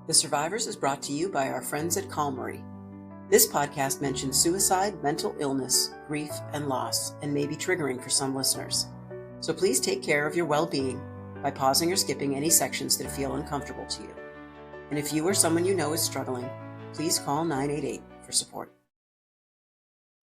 The Survivors is brought to you by our friends at Calmerry. This podcast mentions suicide, mental illness, grief, and loss, and may be triggering for some listeners. So please take care of your well-being by pausing or skipping any sections that feel uncomfortable to you. And if you or someone you know is struggling, please call 988 for support.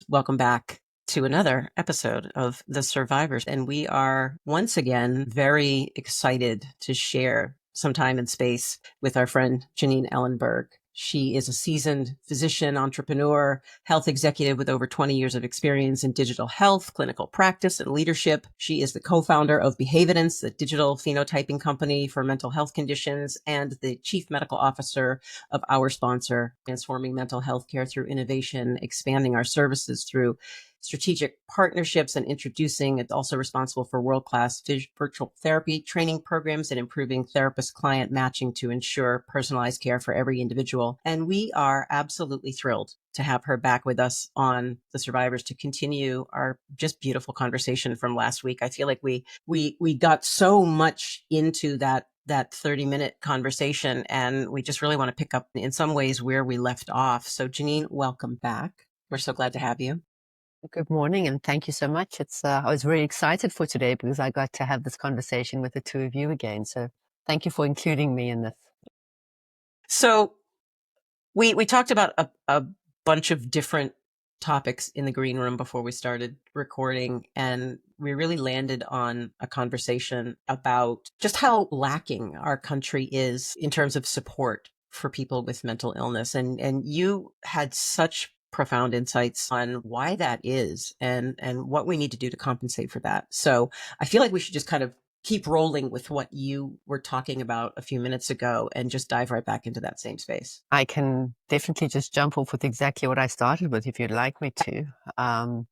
Welcome back to another episode of The Survivors. And we are once again very excited to share some time and space with our friend Janine Ellenberger. She is a seasoned physician, entrepreneur, health executive with over 20 years of experience in digital health, clinical practice, and leadership. She is the co-founder of Behavidence, the digital phenotyping company for mental health conditions, and the chief medical officer of our sponsor, Transforming Mental Health Care Through Innovation, expanding our services through strategic partnerships and introducing. It's also responsible for world-class virtual therapy training programs and improving therapist-client matching to ensure personalized care for every individual. And we are absolutely thrilled to have her back with us on The Survivors to continue our just beautiful conversation from last week. I feel like we got so much into that 30-minute conversation, and we just really want to pick up in some ways where we left off. So Janine, welcome back. We're so glad to have you. Good morning, and thank you so much. I was very excited for today because I got to have this conversation with the two of you again. So thank you for including me in this. So we talked about a bunch of different topics in the green room before we started recording, and we really landed on a conversation about just how lacking our country is in terms of support for people with mental illness. And you had such profound insights on why that is and what we need to do to compensate for that. So I feel like we should just kind of keep rolling with what you were talking about a few minutes ago and just dive right back into that same space. I can definitely just jump off with exactly what I started with if you'd like me to.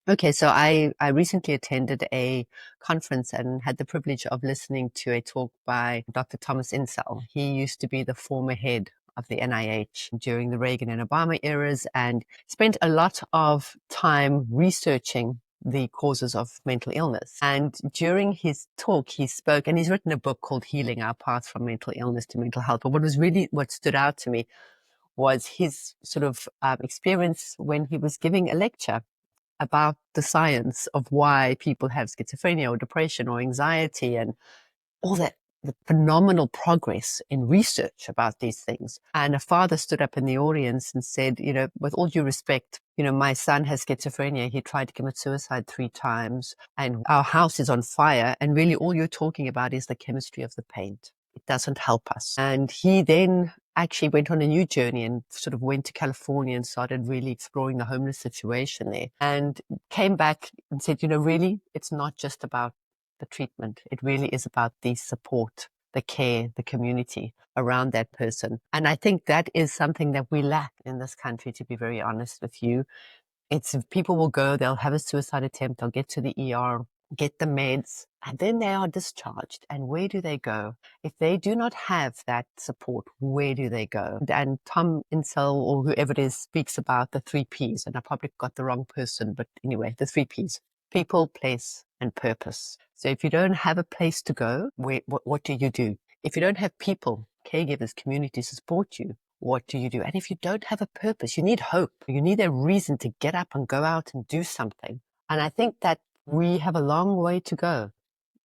Okay, so I recently attended a conference and had the privilege of listening to a talk by Dr. Thomas Insel. He used to be the former head of the NIH during the Reagan and Obama eras and spent a lot of time researching the causes of mental illness. And during his talk, he spoke, and he's written a book called Healing Our Path from Mental Illness to Mental Health. But what stood out to me was his sort of experience when he was giving a lecture about the science of why people have schizophrenia or depression or anxiety and all that, the phenomenal progress in research about these things. And a father stood up in the audience and said, with all due respect, my son has schizophrenia. He tried to commit suicide 3 times and our house is on fire. And really all you're talking about is the chemistry of the paint. It doesn't help us. And he then actually went on a new journey and sort of went to California and started really exploring the homeless situation there and came back and said, really, it's not just about the treatment. It really is about the support, the care, the community around that person. And I think that is something that we lack in this country, to be very honest with you. It's people will go, they'll have a suicide attempt, they'll get to the ER, get the meds, and then they are discharged. And where do they go? If they do not have that support, where do they go? And Tom Insel, or whoever it is, speaks about the 3 Ps. And I probably got the wrong person, but anyway, the 3 Ps. People, place, and purpose. So if you don't have a place to go, what do you do? If you don't have people, caregivers, community to support you, what do you do? And if you don't have a purpose, you need hope. You need a reason to get up and go out and do something. And I think that we have a long way to go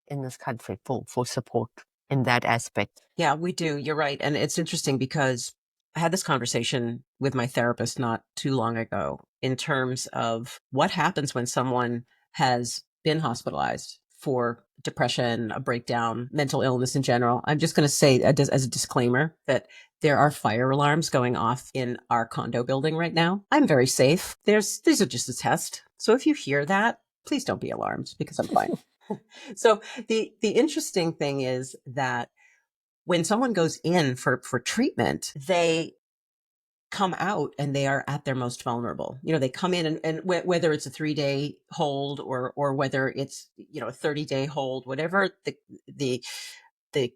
in this country for support in that aspect. Yeah, we do. You're right. And it's interesting because I had this conversation with my therapist not too long ago in terms of what happens when someone has been hospitalized for depression, a breakdown, mental illness in general. I'm just going to say as a disclaimer that there are fire alarms going off in our condo building right now. I'm very safe. These are just a test. So if you hear that, please don't be alarmed because I'm fine. So the interesting thing is that when someone goes in for treatment, they come out and they are at their most vulnerable. They come in and whether it's a 3-day hold or whether it's, a 30-day hold, whatever the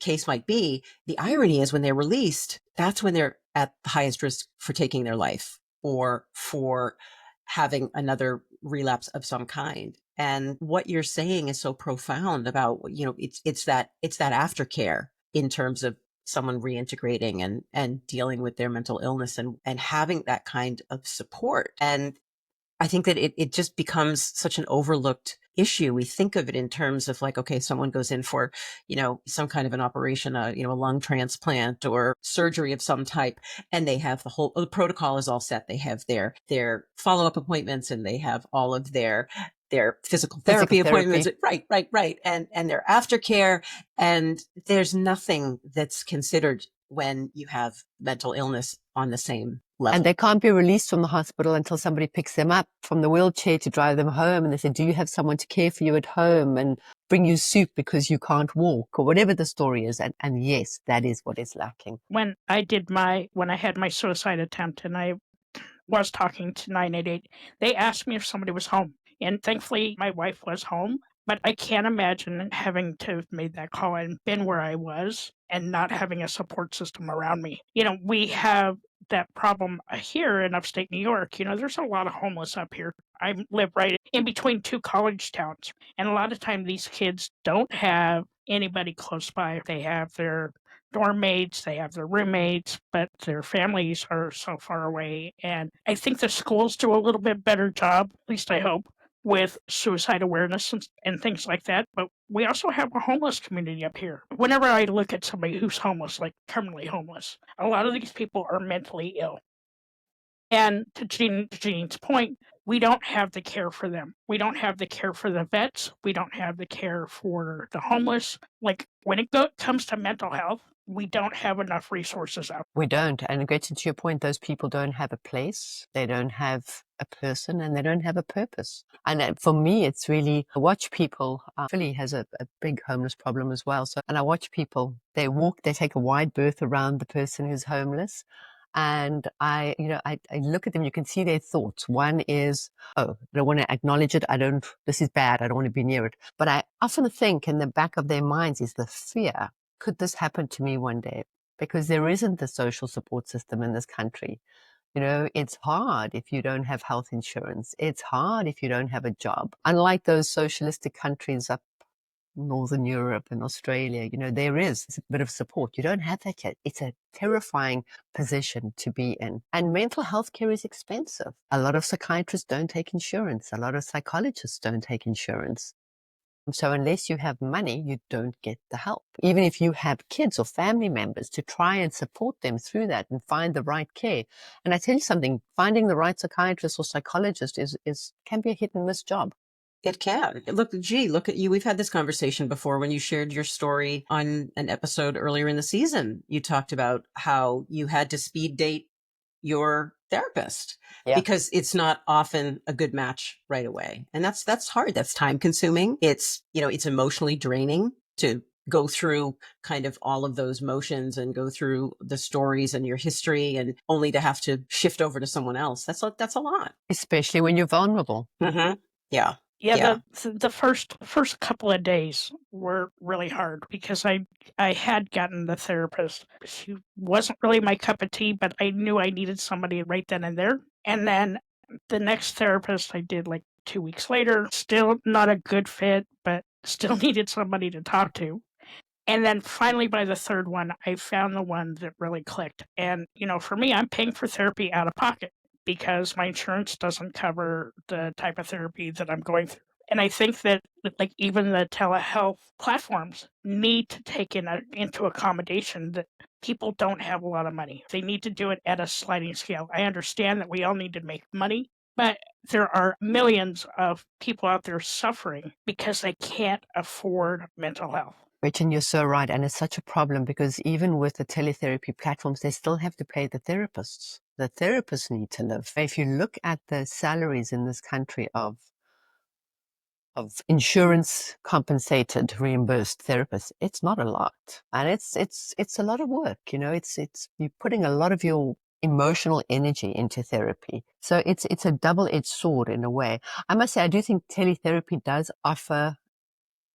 case might be, the irony is when they're released, that's when they're at the highest risk for taking their life or for having another relapse of some kind. And what you're saying is so profound about, it's that aftercare in terms of someone reintegrating and dealing with their mental illness and having that kind of support. And I think that it just becomes such an overlooked issue. We think of it in terms of like, okay, someone goes in for, some kind of an operation, a lung transplant or surgery of some type, and they have the protocol is all set. They have their follow-up appointments, and they have all of their physical therapy appointments. Right. And their aftercare. And there's nothing that's considered when you have mental illness on the same level. And they can't be released from the hospital until somebody picks them up from the wheelchair to drive them home. And they say, do you have someone to care for you at home and bring you soup because you can't walk, or whatever the story is? And yes, that is what is lacking. When I had my suicide attempt and I was talking to 988, they asked me if somebody was home. And thankfully, my wife was home. But I can't imagine having to have made that call and been where I was and not having a support system around me. We have that problem here in upstate New York. There's a lot of homeless up here. I live right in between two college towns. And a lot of time these kids don't have anybody close by. They have their dorm mates, they have their roommates, but their families are so far away. And I think the schools do a little bit better job, at least I hope, with suicide awareness and things like that. But we also have a homeless community up here. Whenever I look at somebody who's homeless, like terminally homeless, a lot of these people are mentally ill. And to Janine's point, we don't have the care for them. We don't have the care for the vets. We don't have the care for the homeless. Like when it comes to mental health, we don't have enough resources out. We don't. And Gretchen, to your point, those people don't have a place. They don't have a person, and they don't have a purpose. And for me, it's really, I watch people. Philly has a big homeless problem as well. And I watch people, they take a wide berth around the person who's homeless. And I look at them, you can see their thoughts. One is, oh, I don't want to acknowledge it. This is bad. I don't want to be near it. But I often think in the back of their minds is the fear. Could this happen to me one day? Because there isn't the social support system in this country. It's hard if you don't have health insurance. It's hard if you don't have a job. Unlike those socialistic countries up Northern Europe and Australia, there is a bit of support. You don't have that yet. It's a terrifying position to be in. And mental health care is expensive. A lot of psychiatrists don't take insurance. A lot of psychologists don't take insurance. So unless you have money, you don't get the help. Even if you have kids or family members, to try and support them through that and find the right care. And I tell you something, finding the right psychiatrist or psychologist can be a hit and miss job. It can. Look at you. We've had this conversation before when you shared your story on an episode earlier in the season. You talked about how you had to speed date your therapist because it's not often a good match right away. And that's hard. That's time consuming. It's emotionally draining to go through kind of all of those motions and go through the stories and your history, and only to have to shift over to someone else. That's a lot. Especially when you're vulnerable. Mm-hmm. Yeah. The first couple of days were really hard because I had gotten the therapist. She wasn't really my cup of tea, but I knew I needed somebody right then and there. And then the next therapist I did like 2 weeks later, still not a good fit, but still needed somebody to talk to. And then finally by the third one, I found the one that really clicked. And, for me, I'm paying for therapy out of pocket, because my insurance doesn't cover the type of therapy that I'm going through. And I think that like even the telehealth platforms need to take into accommodation that people don't have a lot of money. They need to do it at a sliding scale. I understand that we all need to make money, but there are millions of people out there suffering because they can't afford mental health. Gretchen, you're so right. And it's such a problem because even with the teletherapy platforms, they still have to pay the therapists. The therapists need to live. If you look at the salaries in this country of insurance compensated, reimbursed therapists, it's not a lot. And it's a lot of work. It's you're putting a lot of your emotional energy into therapy. So it's a double-edged sword in a way. I must say, I do think teletherapy does offer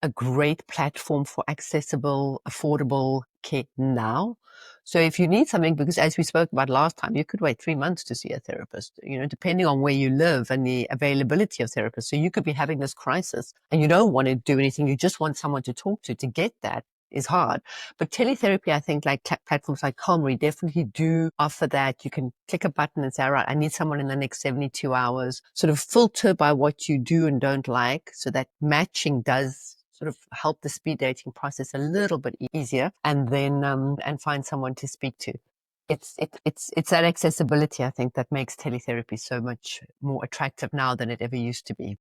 a great platform for accessible, affordable care now. So if you need something, because as we spoke about last time, you could wait 3 months to see a therapist, depending on where you live and the availability of therapists. So you could be having this crisis and you don't want to do anything. You just want someone to talk to get that. is hard. But teletherapy, I think, like platforms like Calmerry definitely do offer that. You can click a button and say, all right, I need someone in the next 72 hours, sort of filter by what you do and don't like. So that matching does sort of help the speed dating process a little bit easier, and then, and find someone to speak to. It's that accessibility, I think, that makes teletherapy so much more attractive now than it ever used to be.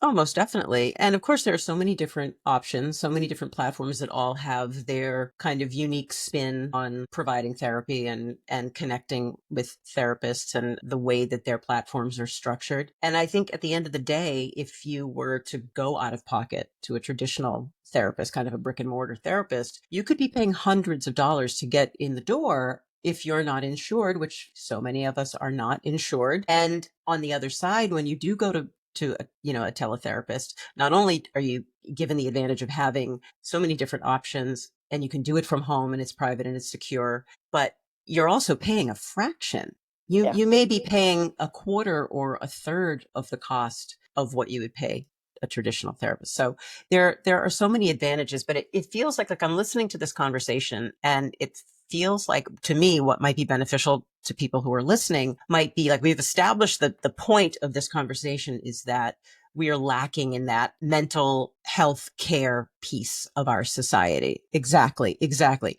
Oh, most definitely. And of course, there are so many different options, so many different platforms that all have their kind of unique spin on providing therapy and connecting with therapists and the way that their platforms are structured. And I think at the end of the day, if you were to go out of pocket to a traditional therapist, kind of a brick and mortar therapist, you could be paying hundreds of dollars to get in the door if you're not insured, which so many of us are not insured. And on the other side, when you do go to a teletherapist, not only are you given the advantage of having so many different options and you can do it from home and it's private and it's secure, but you're also paying a fraction. You may be paying a quarter or a third of the cost of what you would pay a traditional therapist. So there are so many advantages, but it feels like I'm listening to this conversation, and it feels like, to me, what might be beneficial to people who are listening might be like, we've established that the point of this conversation is that we are lacking in that mental health care piece of our society. Exactly.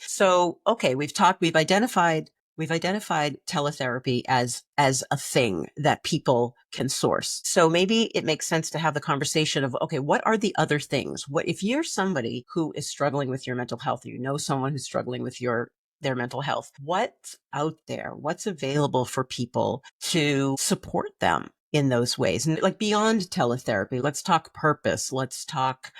So, okay, we've identified teletherapy as a thing that people can source. So maybe it makes sense to have the conversation of, okay, what are the other things? What if you're somebody who is struggling with your mental health, you know someone who's struggling with their mental health, what's out there? What's available for people to support them in those ways? And like beyond teletherapy, let's talk purpose. Let's talk,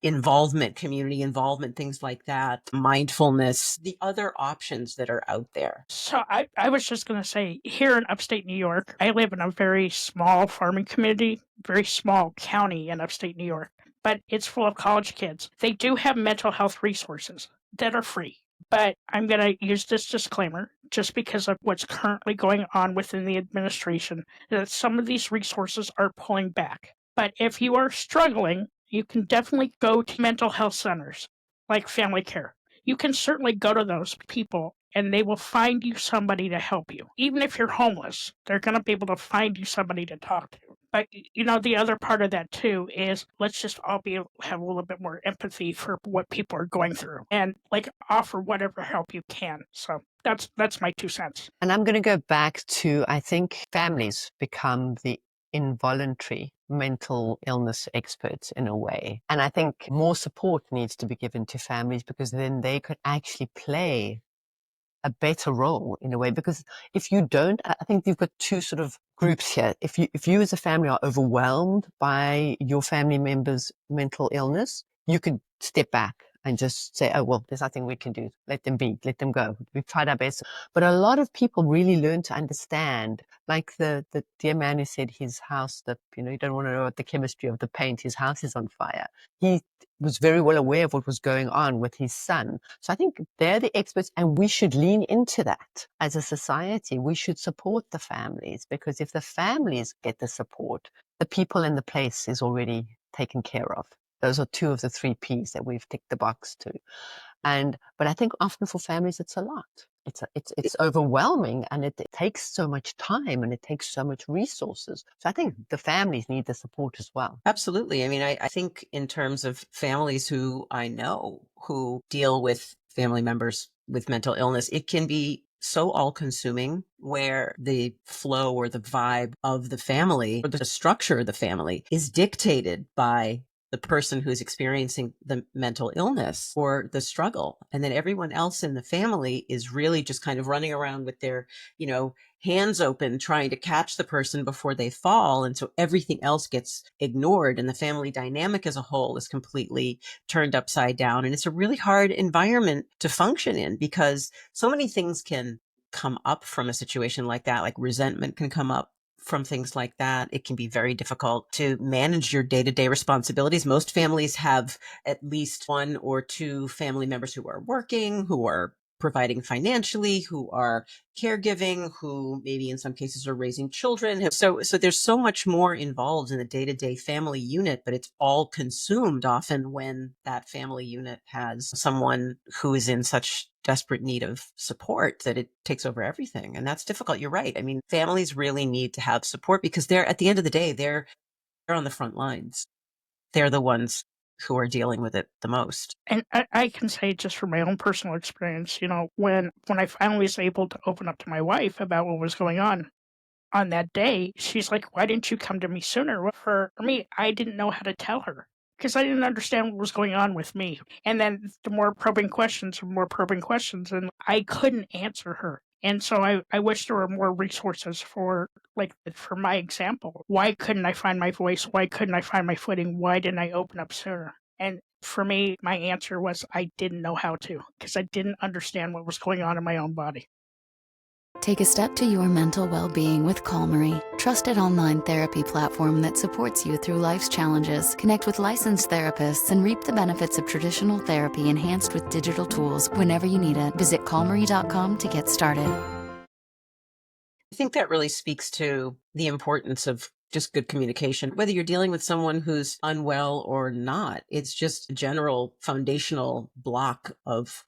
involvement, community involvement, things like that, mindfulness, the other options that are out there. So I was just going to say, here in upstate New York, I live in a very small farming community, very small county in upstate New York, but it's full of college kids. They do have mental health resources that are free. But I'm going to use this disclaimer just because of what's currently going on within the administration, that some of these resources are pulling back. But if you are struggling, you can definitely go to mental health centers like Family Care. You can certainly go to those people and they will find you somebody to help you. Even if you're homeless, they're going to be able to find you somebody to talk to. But, the other part of that, too, is let's just all have a little bit more empathy for what people are going through and, offer whatever help you can. So that's my 2 cents. And I'm going to go back to, I think families become the involuntary mental illness experts in a way. And I think more support needs to be given to families, because then they could actually play a better role in a way. Because if you don't, I think you've got two sort of groups here. If you as a family are overwhelmed by your family member's mental illness, you could step back and just say, oh, well, there's nothing we can do. Let them be, let them go. We've tried our best. But a lot of people really learn to understand, like the dear man who said his house, you don't want to know what the chemistry of the paint, his house is on fire. He was very well aware of what was going on with his son. So I think they're the experts, and we should lean into that as a society. We should support the families, because if the families get the support, the people in the place is already taken care of. Those are 2 of the 3 P's that we've ticked the box to. But I think often for families, it's a lot. It's overwhelming, and it takes so much time and it takes so much resources. So I think the families need the support as well. Absolutely. I mean, I think in terms of families who I know who deal with family members with mental illness, it can be so all-consuming, where the flow or the vibe of the family or the structure of the family is dictated by the person who's experiencing the mental illness or the struggle. And then everyone else in the family is really just kind of running around with their, hands open, trying to catch the person before they fall. And so everything else gets ignored, and the family dynamic as a whole is completely turned upside down. And it's a really hard environment to function in, because so many things can come up from a situation like that, like resentment can come up from things like that. It can be very difficult to manage your day-to-day responsibilities. Most families have at least 1 or 2 family members who are working, who are providing financially, who are caregiving, who maybe in some cases are raising children. So there's so much more involved in the day-to-day family unit, but it's all consumed often when that family unit has someone who is in such desperate need of support that it takes over everything. And that's difficult. You're right. I mean, families really need to have support because they're, at the end of the day, they're on the front lines. They're the ones who are dealing with it the most. And I can say just from my own personal experience, when I finally was able to open up to my wife about what was going on that day, she's like, "Why didn't you come to me sooner?" Well, for me, I didn't know how to tell her because I didn't understand what was going on with me. And then the more probing questions, and I couldn't answer her. And so I wish there were more resources for my example. Why couldn't I find my voice? Why couldn't I find my footing? Why didn't I open up sooner? And for me, my answer was I didn't know how to because I didn't understand what was going on in my own body. Take a step to your mental well-being with Calmerry, trusted online therapy platform that supports you through life's challenges. Connect with licensed therapists and reap the benefits of traditional therapy enhanced with digital tools whenever you need it. Visit calmerry.com to get started. I think that really speaks to the importance of just good communication, whether you're dealing with someone who's unwell or not. It's just a general foundational block of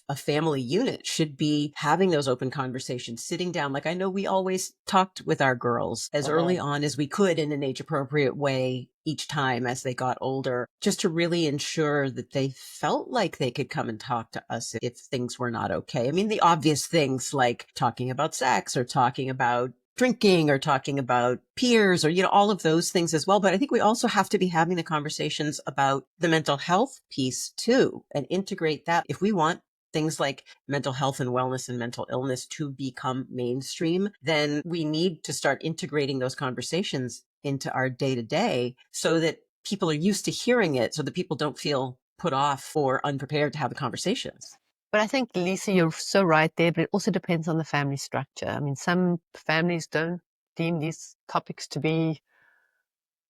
a family unit should be having those open conversations, sitting down. Like I know we always talked with our girls as early on as we could in an age appropriate way each time as they got older, just to really ensure that they felt like they could come and talk to us if things were not okay. I mean, the obvious things like talking about sex or talking about drinking or talking about peers or, all of those things as well. But I think we also have to be having the conversations about the mental health piece too, and integrate that. If we want things like mental health and wellness and mental illness to become mainstream, then we need to start integrating those conversations into our day to day so that people are used to hearing it, so that people don't feel put off or unprepared to have the conversations. But I think, Lisa, you're so right there, but it also depends on the family structure. I mean, some families don't deem these topics to be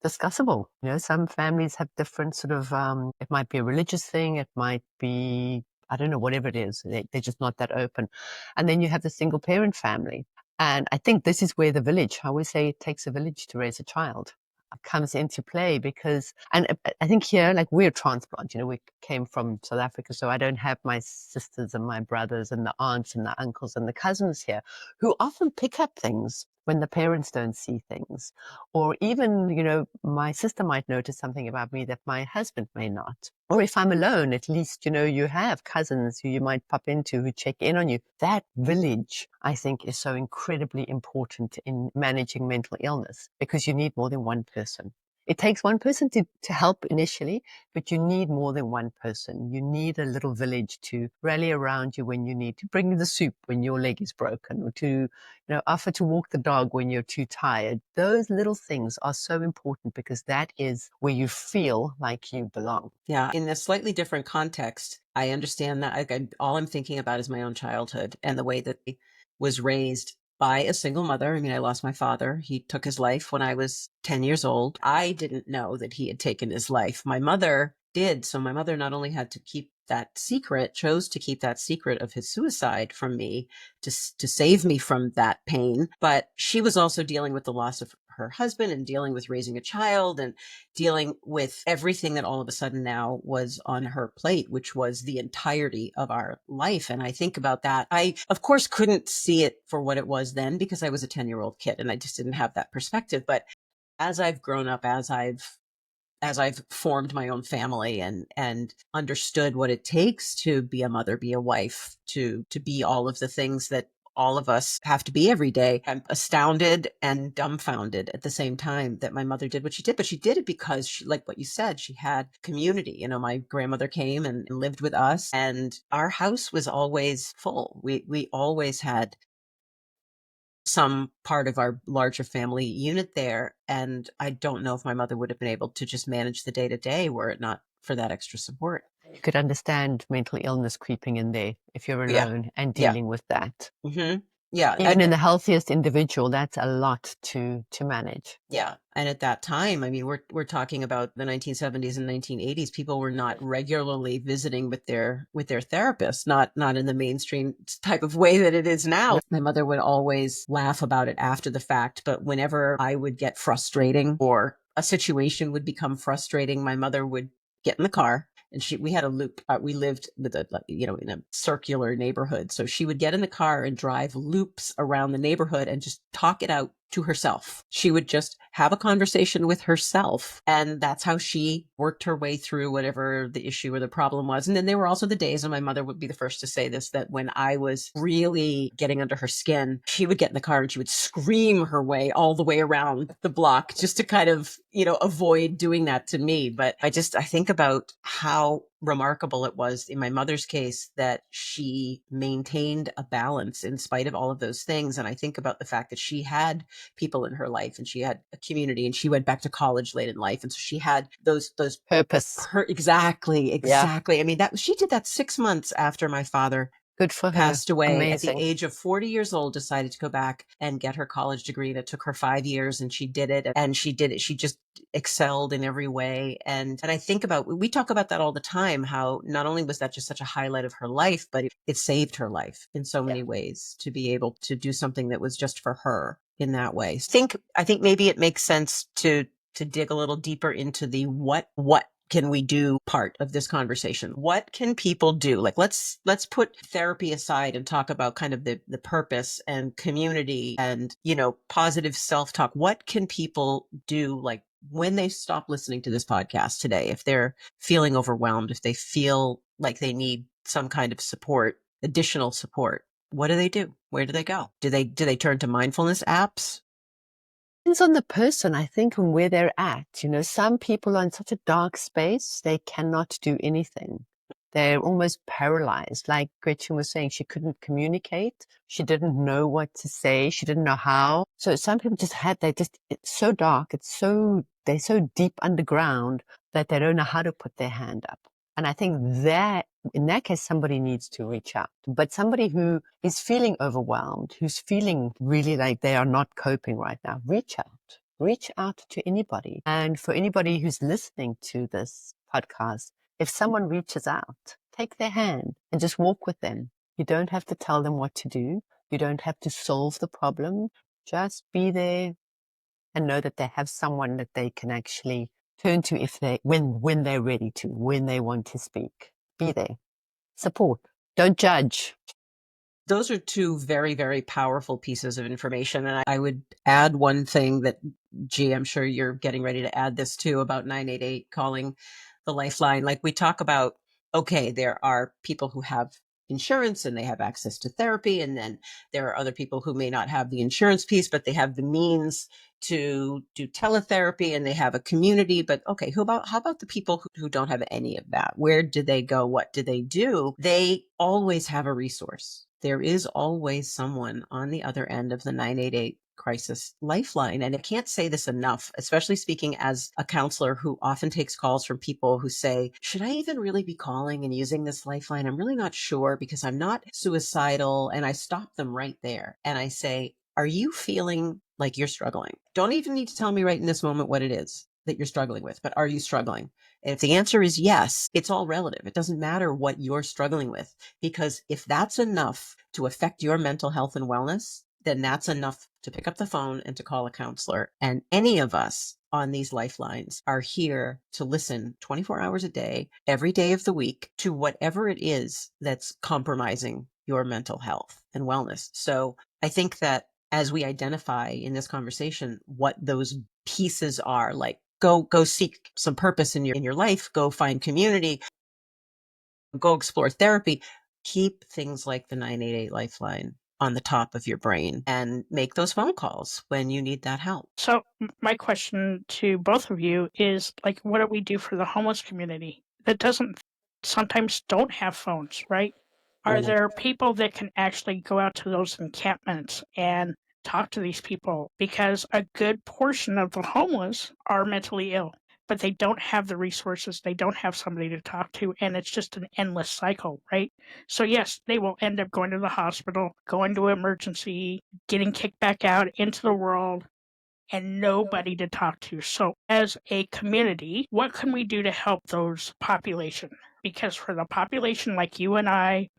discussable. Some families have different sort of, it might be a religious thing, it might be, I don't know, whatever it is. They're just not that open. And then you have the single parent family. And I think this is where the village, I always say it takes a village to raise a child, comes into play because, and I think here, like we're transplant, we came from South Africa, so I don't have my sisters and my brothers and the aunts and the uncles and the cousins here who often pick up things when the parents don't see things. Or even, my sister might notice something about me that my husband may not. Or if I'm alone, at least, you have cousins who you might pop into who check in on you. That village, I think, is so incredibly important in managing mental illness because you need more than one person. It takes one person to help initially, but you need more than one person. You need a little village to rally around you when you need to bring you the soup when your leg is broken, or to, offer to walk the dog when you're too tired. Those little things are so important because that is where you feel like you belong. Yeah. In a slightly different context, I understand that all I'm thinking about is my own childhood and the way that I was raised by a single mother. I mean, I lost my father. He took his life when I was 10 years old. I didn't know that he had taken his life. My mother did. So my mother not only had to keep that secret, chose to keep that secret of his suicide from me to save me from that pain, but she was also dealing with the loss of her husband and dealing with raising a child and dealing with everything that all of a sudden now was on her plate, which was the entirety of our life. And I think about that. I, of course, couldn't see it for what it was then because I was a 10-year-old kid and I just didn't have that perspective. But as I've grown up, as I've formed my own family and understood what it takes to be a mother, be a wife, to be all of the things that all of us have to be every day, I'm astounded and dumbfounded at the same time that my mother did what she did. But she did it because she, like what you said, she had community. My grandmother came and lived with us and our house was always full. We always had some part of our larger family unit there. And I don't know if my mother would have been able to just manage the day to day were it not for that extra support. You could understand mental illness creeping in there if you're alone and dealing with that. Mm-hmm. Yeah. Even in the healthiest individual, that's a lot to manage. Yeah. And at that time, I mean, we're talking about the 1970s and 1980s. People were not regularly visiting with their therapists, not in the mainstream type of way that it is now. My mother would always laugh about it after the fact, but whenever I would get frustrating or a situation would become frustrating, my mother would get in the car. And we had a loop. We lived with in a circular neighborhood. So she would get in the car and drive loops around the neighborhood and just talk it out to herself. She would just have a conversation with herself. And that's how she worked her way through whatever the issue or the problem was. And then there were also the days, and my mother would be the first to say this, that when I was really getting under her skin, she would get in the car and she would scream her way all the way around the block just to kind of, avoid doing that to me. But I think about how remarkable it was in my mother's case that she maintained a balance in spite of all of those things. And I think about the fact that she had people in her life and she had a community, and she went back to college late in life. And so she had those Purpose. Exactly. Yeah. I mean, she did that 6 months after my father Good for her. passed away. Amazing. At the age of 40 years old, decided to go back and get her college degree. And it took her 5 years, and she did it. And she did it. She just excelled in every way. And I think we talk about that all the time, how not only was that just such a highlight of her life, but it saved her life in so many ways to be able to do something that was just for her in that way. I think maybe it makes sense to dig a little deeper into the what can we do part of this conversation. What can people do? Like, let's put therapy aside and talk about kind of the purpose and community and, positive self-talk. What can people do, like, when they stop listening to this podcast today, if they're feeling overwhelmed, if they feel like they need some kind of support, additional support? What do they do? Where do they go? Do they turn to mindfulness apps? Depends on the person, I think, and where they're at. Some people are in such a dark space, they cannot do anything. They're almost paralyzed. Like Gretchen was saying, she couldn't communicate. She didn't know what to say. She didn't know how. So some people it's so dark. They're so deep underground that they don't know how to put their hand up. And I think that in that case, somebody needs to reach out. But somebody who is feeling overwhelmed, who's feeling really like they are not coping right now, reach out. Reach out to anybody. And for anybody who's listening to this podcast, if someone reaches out, take their hand and just walk with them. You don't have to tell them what to do. You don't have to solve the problem. Just be there and know that they have someone that they can actually turn to when they're ready to, when they want to speak. Be there. Support. Don't judge. Those are two very, very powerful pieces of information. And I would add one thing that, I'm sure you're getting ready to add this too, about 988 calling the lifeline. Like, we talk about, okay, there are people who have insurance and they have access to therapy. And then there are other people who may not have the insurance piece, but they have the means to do teletherapy and they have a community. But okay, how about the people who don't have any of that? Where do they go? What do they do? They always have a resource. There is always someone on the other end of the 988 crisis lifeline. And I can't say this enough, especially speaking as a counselor who often takes calls from people who say, should I even really be calling and using this lifeline? I'm really not sure because I'm not suicidal. And I stop them right there. And I say, are you feeling like you're struggling? Don't even need to tell me right in this moment what it is that you're struggling with, but are you struggling? And if the answer is yes, it's all relative. It doesn't matter what you're struggling with, because if that's enough to affect your mental health and wellness, then that's enough to pick up the phone and to call a counselor. And any of us on these lifelines are here to listen 24 hours a day, every day of the week, to whatever it is that's compromising your mental health and wellness. So I think that as we identify in this conversation what those pieces are, like go seek some purpose in your life, go find community, go explore therapy, keep things like the 988 lifeline on the top of your brain and make those phone calls when you need that help. So my question to both of you is, like, what do we do for the homeless community that sometimes don't have phones, right? Are there people that can actually go out to those encampments and talk to these people? Because a good portion of the homeless are mentally ill. but they don't have the resources. They don't have somebody to talk to, and it's just an endless cycle, right? So yes, they will end up going to the hospital, going to emergency, getting kicked back out into the world, and nobody to talk to. So as a community, what can we do to help those population? Because for the population like you and I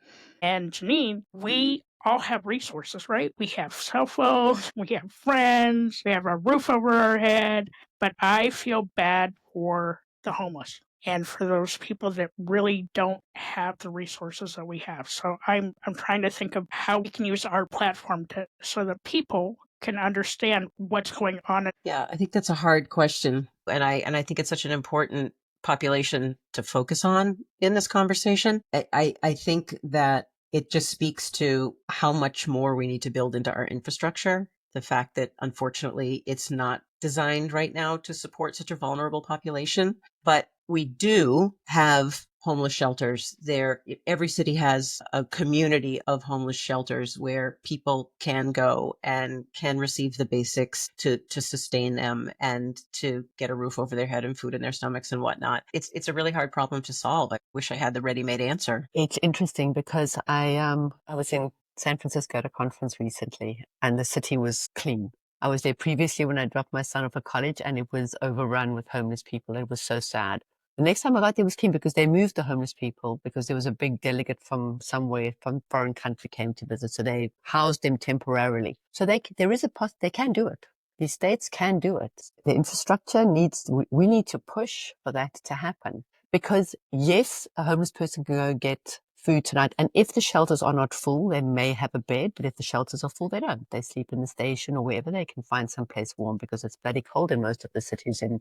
and Janine, we all have resources, right? We have cell phones, we have friends, we have a roof over our head, but I feel bad for the homeless and for those people that really don't have the resources that we have. So I'm trying to think of how we can use our platform to so that people can understand what's going on. Yeah, I think that's a hard question. And I think it's such an important population to focus on in this conversation. I think that it just speaks to how much more we need to build into our infrastructure. The fact that unfortunately it's not designed right now to support such a vulnerable population, but we do have homeless shelters there. Every city has a community of homeless shelters where people can go and can receive the basics to sustain them and to get a roof over their head and food in their stomachs and whatnot. It's a really hard problem to solve. I wish I had the ready-made answer. It's interesting because I was in San Francisco at a conference recently, and the city was clean. I was there previously when I dropped my son off at college, and it was overrun with homeless people. It was so sad. The next time I got there was clean because they moved the homeless people because there was a big delegate from somewhere, from foreign country came to visit. So they housed them temporarily. So they can do it. These states can do it. The infrastructure we need to push for that to happen. Because yes, a homeless person can go get food tonight. And if the shelters are not full, they may have a bed. But if the shelters are full, they don't. They sleep in the station or wherever they can find some place warm because it's bloody cold in most of the cities in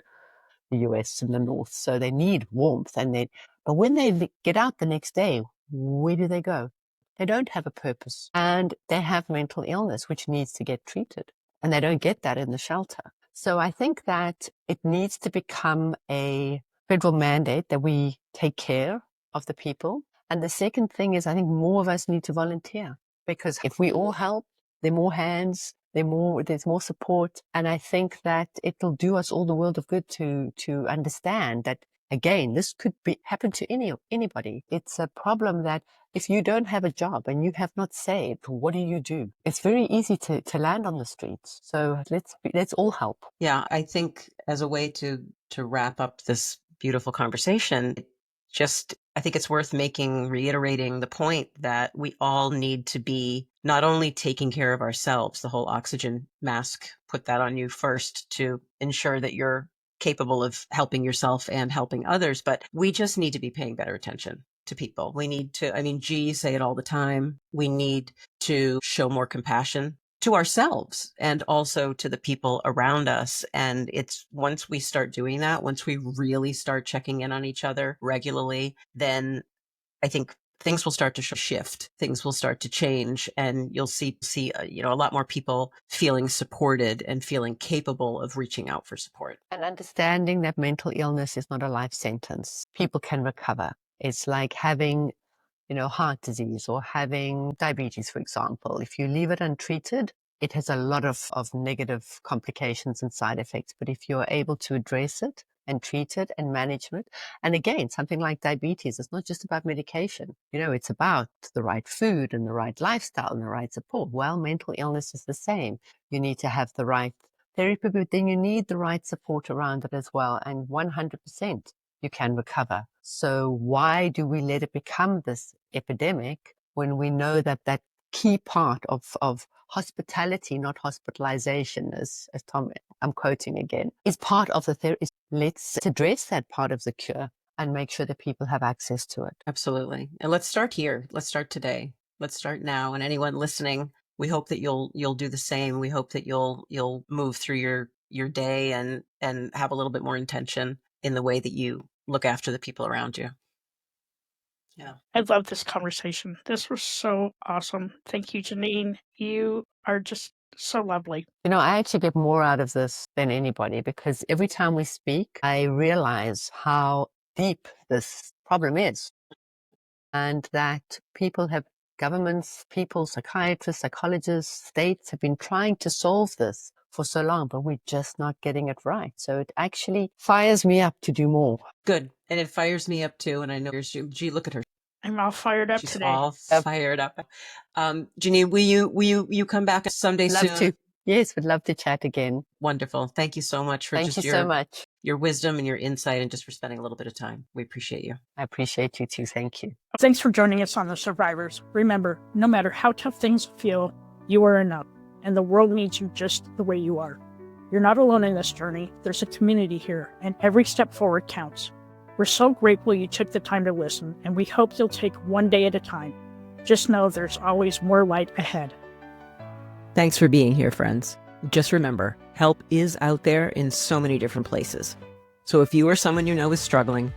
the US in the north. So they need warmth. But when they get out the next day, where do they go? They don't have a purpose. And they have mental illness, which needs to get treated. And they don't get that in the shelter. So I think that it needs to become a federal mandate that we take care of the people. And the second thing is I think more of us need to volunteer, because if we all help, there are more hands, there's more support. And I think that it'll do us all the world of good to understand that, again, this could happen to anybody. It's a problem that if you don't have a job and you have not saved, what do? It's very easy to land on the streets. So let's all help. Yeah, I think as a way to wrap up this beautiful conversation, I think it's worth reiterating the point that we all need to be not only taking care of ourselves, the whole oxygen mask, put that on you first to ensure that you're capable of helping yourself and helping others, but we just need to be paying better attention to people. We need to, you say it all the time. We need to show more compassion to ourselves and also to the people around us. And it's once we start doing that, once we really start checking in on each other regularly, then I think things will start to shift. Things will start to change, and you'll see a lot more people feeling supported and feeling capable of reaching out for support. And understanding that mental illness is not a life sentence. People can recover. It's like having heart disease or having diabetes, for example. If you leave it untreated, it has a lot of negative complications and side effects. But if you're able to address it and treat it and manage it, and again, something like diabetes, it's not just about medication. It's about the right food and the right lifestyle and the right support. Well, mental illness is the same. You need to have the right therapy, but then you need the right support around it as well. And 100%. You can recover. So why do we let it become this epidemic when we know that key part of hospitality, not hospitalization, as Tom, I'm quoting again, is part of the therapy? Let's address that part of the cure and make sure that people have access to it. Absolutely. And let's start here. Let's start today. Let's start now. And anyone listening, we hope that you'll do the same. We hope that you'll move through your day and have a little bit more intention in the way that you look after the people around you. Yeah. I love this conversation. This was so awesome. Thank you, Janine. You are just so lovely. I actually get more out of this than anybody, because every time we speak, I realize how deep this problem is, and that governments, people, psychiatrists, psychologists, states have been trying to solve this for so long, but we're just not getting it right. So it actually fires me up to do more. Good. And it fires me up too. And I know gee, look at her. I'm all fired up She's today. all fired up. Janine, will you come back someday soon? Love to. Yes, would love to chat again. Wonderful. Thank you so much for Thank you so much. Your wisdom and your insight, and just for spending a little bit of time. We appreciate you. I appreciate you too. Thank you. Thanks for joining us on The Survivors. Remember, no matter how tough things feel, you are enough, and the world needs you just the way you are. You're not alone in this journey. There's a community here, and every step forward counts. We're so grateful you took the time to listen, and we hope you'll take one day at a time. Just know there's always more light ahead. Thanks for being here, friends. Just remember, help is out there in so many different places. So if you or someone you know is struggling,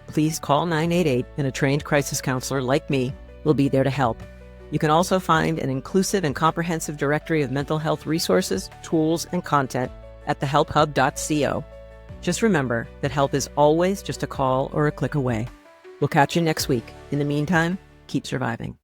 please call 988 and a trained crisis counselor like me will be there to help. You can also find an inclusive and comprehensive directory of mental health resources, tools, and content at thehelphub.co. Just remember that help is always just a call or a click away. We'll catch you next week. In the meantime, keep surviving.